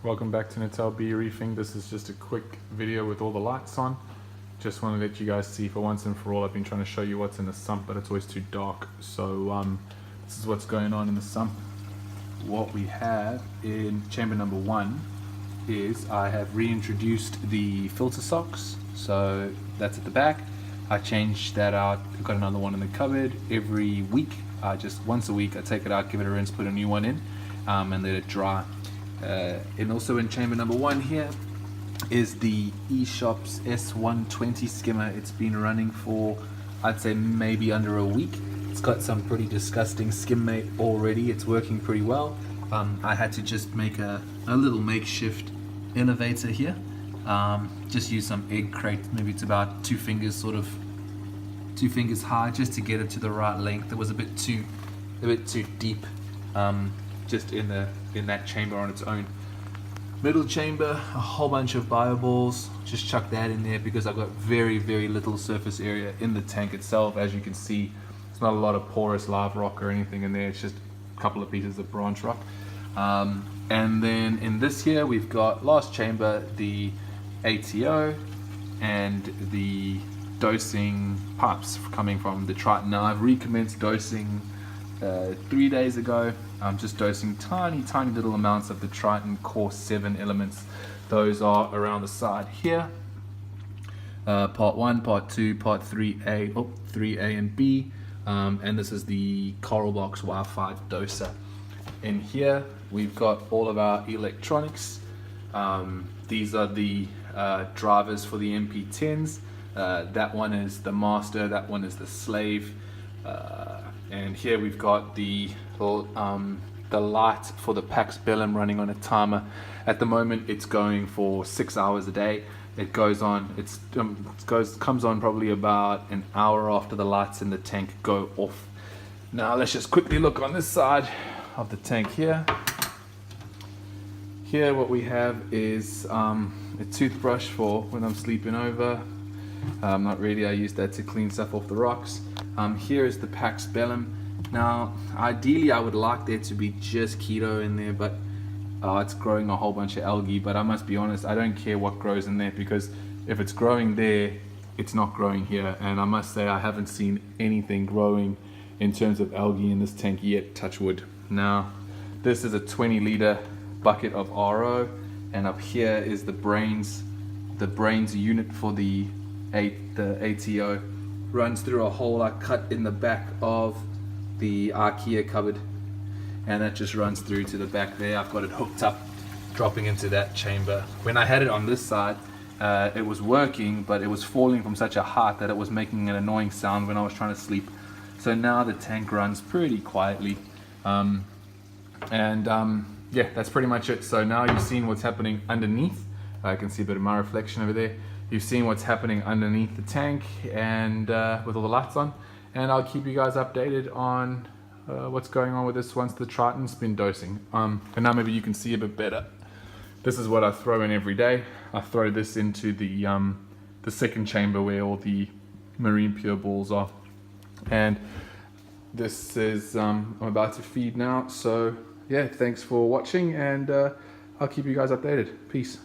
welcome back to Minireefing. This is just a quick video with all the lights on. Just want to let you guys see for once and for all. I've been trying to show you what's in the sump, but it's always too dark. So this is what's going on in the sump. What we have in chamber number 1 is I have reintroduced the filter socks. So that's at the back. I changed that out. I've got another one in the cupboard. Every week, just once a week, I take it out, give it a rinse, put a new one in, and let it dry. And also in chamber number 1 here is the eShop's S120 skimmer. It's been running for, I'd say, maybe under a week. It's got some pretty disgusting skim mate already. It's working pretty well. I had to just make a little makeshift elevator here. Just use some egg crate. Maybe it's about 2 fingers, sort of 2 fingers high, just to get it to the right length. It was a bit too deep, just in that chamber on its own. Middle chamber, a whole bunch of bio balls. Just chuck that in there because I've got very little surface area in the tank itself. As you can see, it's not a lot of porous live rock or anything in there. It's just a couple of pieces of branch rock. And then in this here, we've got last chamber, the ATO and the dosing pipes coming from the Triton. Now I've recommenced dosing 3 days ago. I'm just dosing tiny little amounts of the Triton Core 7 elements. Those are around the side here. Part 1, Part 2, Part 3A, 3A and B. And this is the Coral Box Wi-Fi doser. In here, we've got all of our electronics. These are the drivers for the MP10s. That one is the master, that one is the slave. And here we've got the light for the Pax Bellum running on a timer. At the moment, it's going for 6 hours a day. It goes on. Comes on probably about an hour after the lights in the tank go off. Now let's just quickly look on this side of the tank here. Here, what we have is a toothbrush for when I'm sleeping over. Not really. I use that to clean stuff off the rocks. Here is the Pax Bellum. Now, ideally, I would like there to be just keto in there, but it's growing a whole bunch of algae. But I must be honest, I don't care what grows in there, because if it's growing there, it's not growing here. And I must say, I haven't seen anything growing in terms of algae in this tank yet, touch wood. Now, this is a 20-liter bucket of RO, and up here is the brains unit for the ATO. Runs through a hole I cut in the back of the IKEA cupboard, and that just runs through to the back there. I've got it hooked up, dropping into that chamber. When I had it on this side, it was working, but it was falling from such a height that it was making an annoying sound when I was trying to sleep. So now the tank runs pretty quietly. Yeah, that's pretty much it. So now you've seen what's happening underneath. I can see a bit of my reflection over there. You've seen what's happening underneath the tank and with all the lights on. And I'll keep you guys updated on what's going on with this once the Triton's been dosing. And now maybe you can see a bit better. This is what I throw in every day. I throw this into the second chamber where all the marine pure balls are. And this is, I'm about to feed now. So yeah, thanks for watching, and I'll keep you guys updated. Peace.